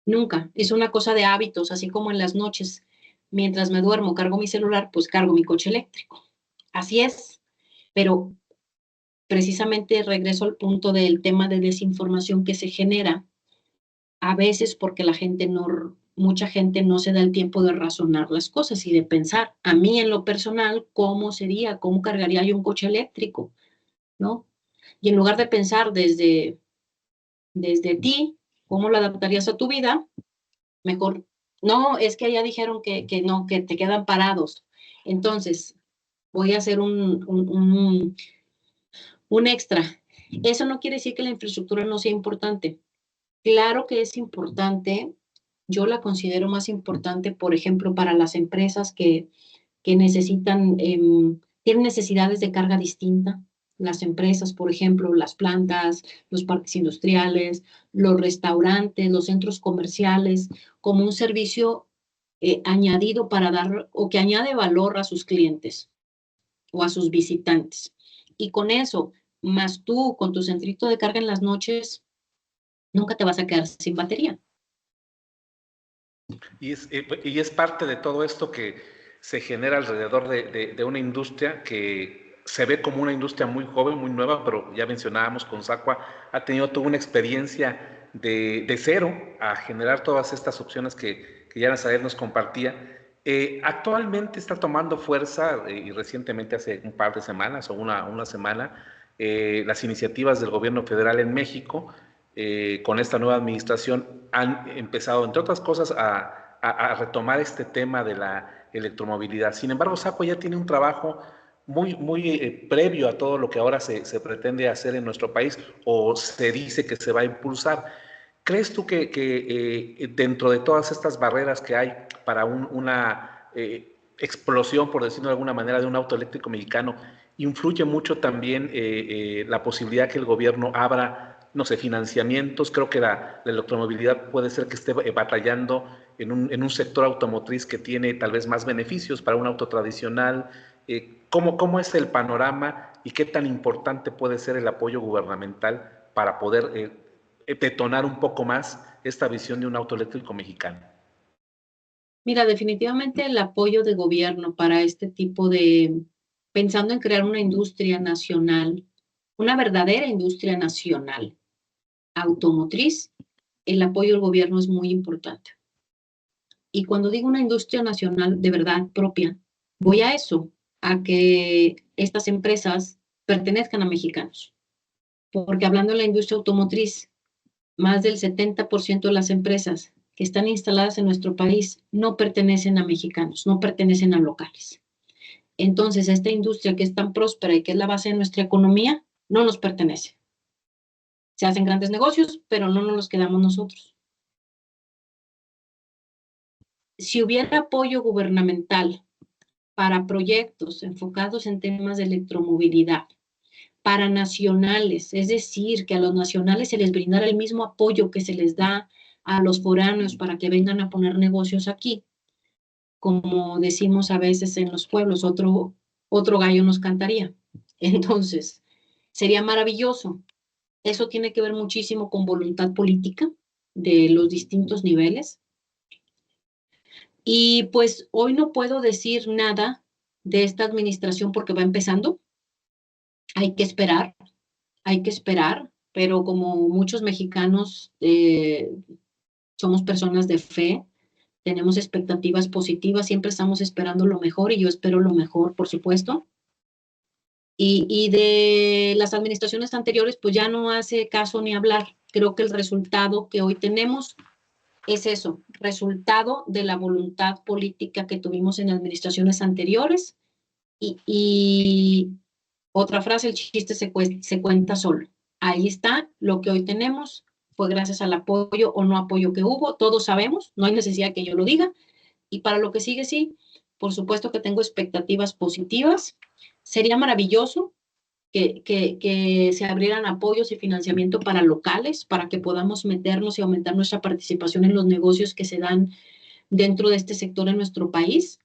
Nunca. Es una cosa de hábitos, así como en las noches, mientras me duermo, cargo mi celular, pues cargo mi coche eléctrico. Así es. Pero precisamente regreso al punto del tema de desinformación que se genera a veces porque mucha gente no se da el tiempo de razonar las cosas y de pensar. A mí en lo personal, ¿cómo sería? ¿Cómo cargaría yo un coche eléctrico? ¿No? Y en lugar de pensar desde ti, ¿cómo lo adaptarías a tu vida? Mejor, no, es que ya dijeron que no, que te quedan parados. Entonces, voy a hacer un extra. Eso no quiere decir que la infraestructura no sea importante. Claro que es importante. Yo la considero más importante, por ejemplo, para las empresas que necesitan, tienen necesidades de carga distinta. Las empresas, por ejemplo, las plantas, los parques industriales, los restaurantes, los centros comerciales, como un servicio añadido para dar o que añade valor a sus clientes o a sus visitantes. Y con eso, más tú con tu centrito de carga en las noches, nunca te vas a quedar sin batería. Y es parte de todo esto que se genera alrededor de una industria que se ve como una industria muy joven, muy nueva, pero ya mencionábamos con Sacua, ha tenido toda una experiencia de cero a generar todas estas opciones que ya Nazaret nos compartía. Actualmente está tomando fuerza, y recientemente hace un par de semanas o una semana, las iniciativas del gobierno federal en México, con esta nueva administración, han empezado, entre otras cosas, a retomar este tema de la electromovilidad. Sin embargo, Sacua ya tiene un trabajo muy previo a todo lo que ahora se pretende hacer en nuestro país o se dice que se va a impulsar. ¿Crees tú que dentro de todas estas barreras que hay para una explosión, por decirlo de alguna manera, de un auto eléctrico mexicano, influye mucho también la posibilidad que el gobierno abra, no sé, financiamientos? Creo que la electromovilidad puede ser que esté batallando en un sector automotriz que tiene tal vez más beneficios para un auto tradicional, ¿Cómo es el panorama y qué tan importante puede ser el apoyo gubernamental para poder detonar un poco más esta visión de un auto eléctrico mexicano? Mira, definitivamente el apoyo de gobierno para este tipo de, pensando en crear una industria nacional, una verdadera industria nacional automotriz, el apoyo del gobierno es muy importante. Y cuando digo una industria nacional de verdad propia, voy a eso, a que estas empresas pertenezcan a mexicanos. Porque hablando de la industria automotriz, más del 70% de las empresas que están instaladas en nuestro país no pertenecen a mexicanos, no pertenecen a locales. Entonces, esta industria que es tan próspera y que es la base de nuestra economía, no nos pertenece. Se hacen grandes negocios, pero no nos los quedamos nosotros. Si hubiera apoyo gubernamental para proyectos enfocados en temas de electromovilidad, para nacionales, es decir, que a los nacionales se les brindara el mismo apoyo que se les da a los foráneos para que vengan a poner negocios aquí, como decimos a veces en los pueblos, otro gallo nos cantaría. Entonces, sería maravilloso. Eso tiene que ver muchísimo con voluntad política de los distintos niveles. Y pues hoy no puedo decir nada de esta administración porque va empezando. Hay que esperar, pero como muchos mexicanos somos personas de fe, tenemos expectativas positivas, siempre estamos esperando lo mejor y yo espero lo mejor, por supuesto. Y de las administraciones anteriores, pues ya no hace caso ni hablar. Creo que el resultado que hoy tenemos es eso, resultado de la voluntad política que tuvimos en administraciones anteriores. Y otra frase, el chiste se cuenta solo. Ahí está, lo que hoy tenemos fue gracias al apoyo o no apoyo que hubo, todos sabemos, no hay necesidad que yo lo diga. Y para lo que sigue, sí, por supuesto que tengo expectativas positivas. Sería maravilloso que se abrieran apoyos y financiamiento para locales, para que podamos meternos y aumentar nuestra participación en los negocios que se dan dentro de este sector en nuestro país.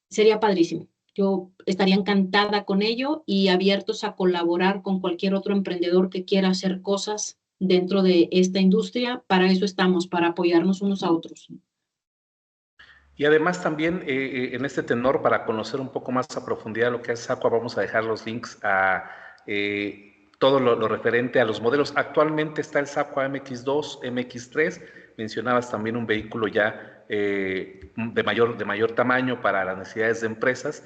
Sería padrísimo. Yo estaría encantada con ello y abiertos a colaborar con cualquier otro emprendedor que quiera hacer cosas dentro de esta industria. Para eso estamos, para apoyarnos unos a otros. Y además también en este tenor, para conocer un poco más a profundidad lo que es Sacua, vamos a dejar los links a todo lo referente a los modelos. Actualmente está el Sacua MX2, MX3, mencionabas también un vehículo ya de mayor tamaño para las necesidades de empresas.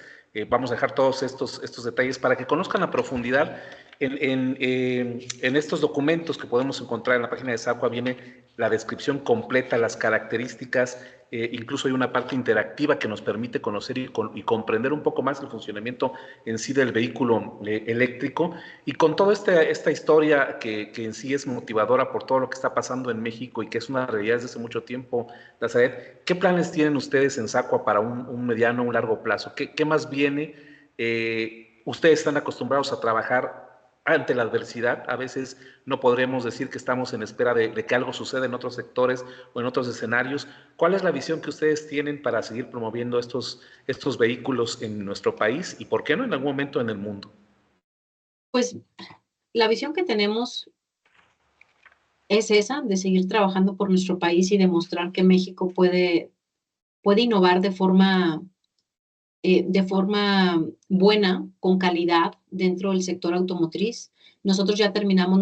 Vamos a dejar todos estos detalles para que conozcan a profundidad. En estos documentos que podemos encontrar en la página de Sacua viene la descripción completa, las características, incluso hay una parte interactiva que nos permite conocer y comprender un poco más el funcionamiento en sí del vehículo eléctrico. Y con toda esta historia que en sí es motivadora por todo lo que está pasando en México y que es una realidad desde hace mucho tiempo, Nazaret, ¿qué planes tienen ustedes en Sacua para un mediano, un largo plazo? ¿Qué más viene? Ustedes están acostumbrados a trabajar ante la adversidad. A veces no podremos decir que estamos en espera de que algo suceda en otros sectores o en otros escenarios. ¿Cuál es la visión que ustedes tienen para seguir promoviendo estos vehículos en nuestro país y por qué no en algún momento en el mundo? Pues la visión que tenemos es esa, de seguir trabajando por nuestro país y demostrar que México puede innovar de forma buena, con calidad dentro del sector automotriz. Nosotros ya terminamos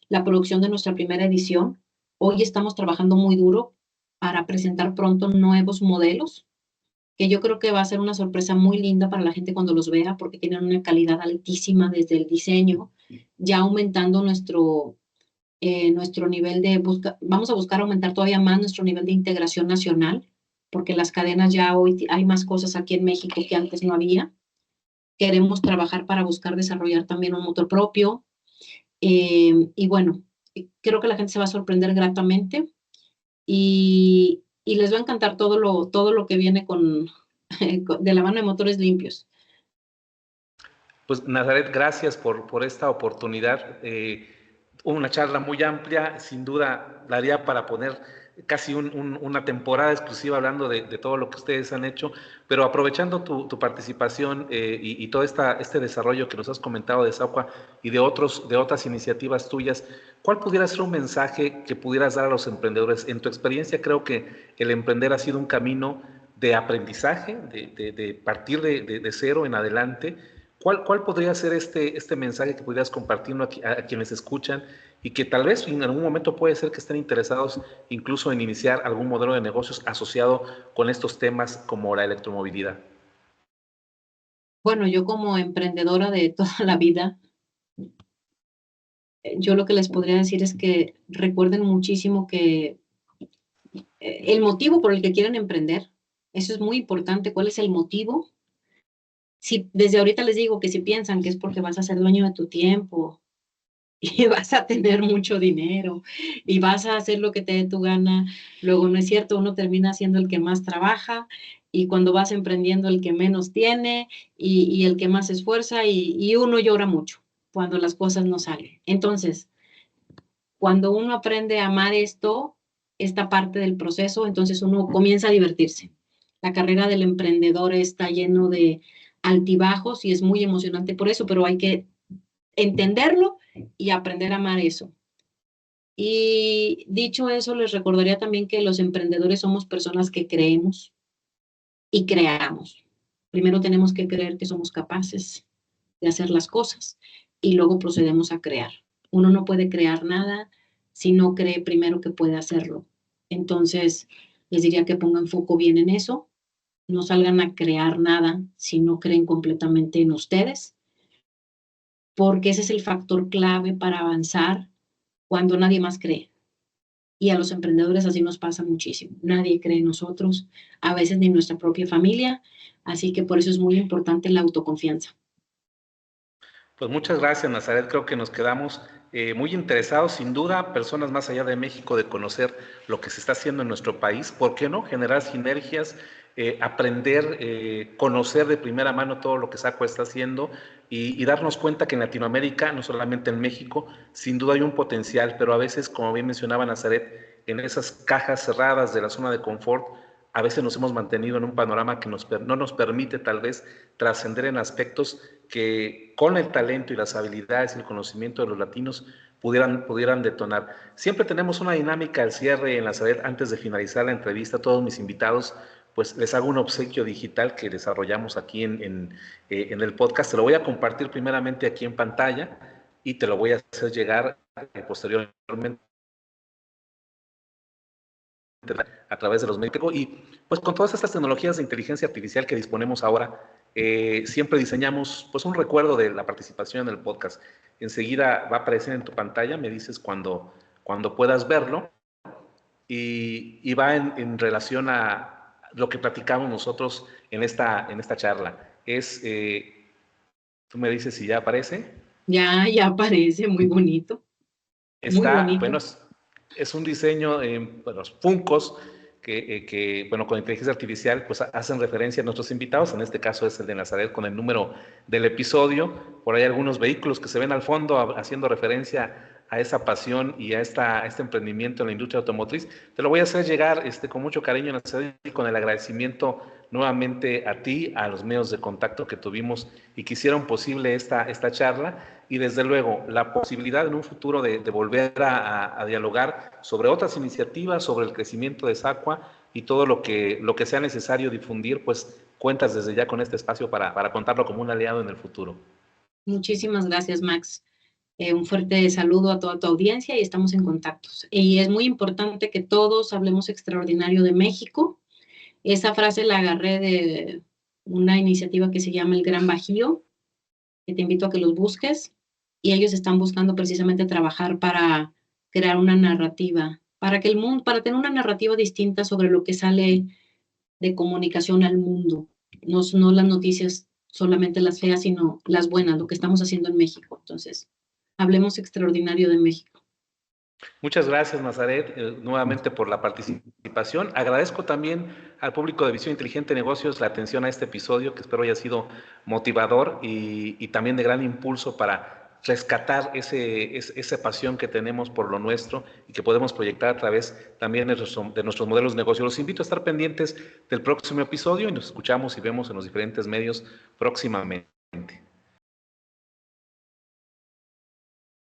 la producción de nuestra primera edición. Hoy estamos trabajando muy duro para presentar pronto nuevos modelos, que yo creo que va a ser una sorpresa muy linda para la gente cuando los vea, porque tienen una calidad altísima desde el diseño, ya aumentando nuestro nivel vamos a buscar aumentar todavía más nuestro nivel de integración nacional, porque las cadenas ya hoy hay más cosas aquí en México que antes no había. Queremos trabajar para buscar desarrollar también un motor propio. Y bueno, creo que la gente se va a sorprender gratamente y les va a encantar todo lo que viene de la mano de motores limpios. Pues Nazaret, gracias por esta oportunidad. Una charla muy amplia, sin duda daría para poner casi una temporada exclusiva hablando de todo lo que ustedes han hecho, pero aprovechando tu participación y todo este desarrollo que nos has comentado de SACWA y de otras iniciativas tuyas, ¿cuál pudiera ser un mensaje que pudieras dar a los emprendedores? En tu experiencia, creo que el emprender ha sido un camino de aprendizaje, de partir de cero en adelante. ¿Cuál podría ser este mensaje que pudieras compartirlo a quienes escuchan y que tal vez en algún momento puede ser que estén interesados incluso en iniciar algún modelo de negocios asociado con estos temas como la electromovilidad? Bueno, yo como emprendedora de toda la vida, yo lo que les podría decir es que recuerden muchísimo que el motivo por el que quieren emprender, eso es muy importante. ¿Cuál es el motivo? Si desde ahorita les digo que si piensan que es porque vas a ser dueño de tu tiempo y vas a tener mucho dinero y vas a hacer lo que te dé tu gana, luego no es cierto, uno termina siendo el que más trabaja y cuando vas emprendiendo el que menos tiene y el que más se esfuerza y uno llora mucho cuando las cosas no salen. Entonces, cuando uno aprende a amar esto, esta parte del proceso, entonces uno comienza a divertirse. La carrera del emprendedor está lleno de altibajos y es muy emocionante por eso, pero hay que entenderlo y aprender a amar eso. Y dicho eso, les recordaría también que los emprendedores somos personas que creemos y creamos. Primero tenemos que creer que somos capaces de hacer las cosas y luego procedemos a crear. Uno no puede crear nada si no cree primero que puede hacerlo. Entonces, les diría que pongan foco bien en eso, no salgan a crear nada si no creen completamente en ustedes, porque ese es el factor clave para avanzar cuando nadie más cree. Y a los emprendedores así nos pasa muchísimo. Nadie cree en nosotros, a veces ni nuestra propia familia, así que por eso es muy importante la autoconfianza. Pues muchas gracias, Nazaret. Creo que nos quedamos muy interesados, sin duda, personas más allá de México, de conocer lo que se está haciendo en nuestro país. ¿Por qué no? Generar sinergias, aprender, conocer de primera mano todo lo que SACWA está haciendo y darnos cuenta que en Latinoamérica, no solamente en México, sin duda hay un potencial, pero a veces, como bien mencionaba Nazaret, en esas cajas cerradas de la zona de confort, a veces nos hemos mantenido en un panorama que no nos permite tal vez trascender en aspectos que con el talento y las habilidades y el conocimiento de los latinos pudieran detonar. Siempre tenemos una dinámica al cierre en la Nazaret antes de finalizar la entrevista. Todos mis invitados, pues les hago un obsequio digital que desarrollamos aquí en el podcast. Te lo voy a compartir primeramente aquí en pantalla y te lo voy a hacer llegar posteriormente a través de los medios. Y pues con todas estas tecnologías de inteligencia artificial que disponemos ahora, siempre diseñamos pues un recuerdo de la participación en el podcast. Enseguida va a aparecer en tu pantalla, me dices cuando puedas verlo y va en relación a lo que platicamos nosotros en esta charla. Tú me dices si ya aparece. Ya aparece, muy bonito, muy Está, bonito. bueno, es un diseño, bueno, Funcos, bueno, con inteligencia artificial, pues hacen referencia a nuestros invitados. En este caso es el de Nazaret con el número del episodio. Por ahí algunos vehículos que se ven al fondo haciendo referencia a esa pasión y a este emprendimiento en la industria automotriz. Te lo voy a hacer llegar con mucho cariño, Nazaret, y con el agradecimiento nuevamente a ti, a los medios de contacto que tuvimos y que hicieron posible esta charla. Y desde luego la posibilidad en un futuro de volver a dialogar sobre otras iniciativas, sobre el crecimiento de SACWA y todo lo que sea necesario difundir, pues cuentas desde ya con este espacio para contarlo como un aliado en el futuro. Muchísimas gracias, Max. Un fuerte saludo a toda tu audiencia y estamos en contacto. Y es muy importante que todos hablemos extraordinario de México. Esa frase la agarré de una iniciativa que se llama El Gran Bajío, que te invito a que los busques. Y ellos están buscando precisamente trabajar para crear una narrativa, para que el mundo, para tener una narrativa distinta sobre lo que sale de comunicación al mundo. No las noticias solamente las feas, sino las buenas, lo que estamos haciendo en México. Entonces, hablemos extraordinario de México. Muchas gracias, Nazaret, nuevamente por la participación. Agradezco también al público de Visión Inteligente Negocios la atención a este episodio, que espero haya sido motivador y también de gran impulso para rescatar esa pasión que tenemos por lo nuestro y que podemos proyectar a través también de nuestros modelos de negocio. Los invito a estar pendientes del próximo episodio y nos escuchamos y vemos en los diferentes medios próximamente.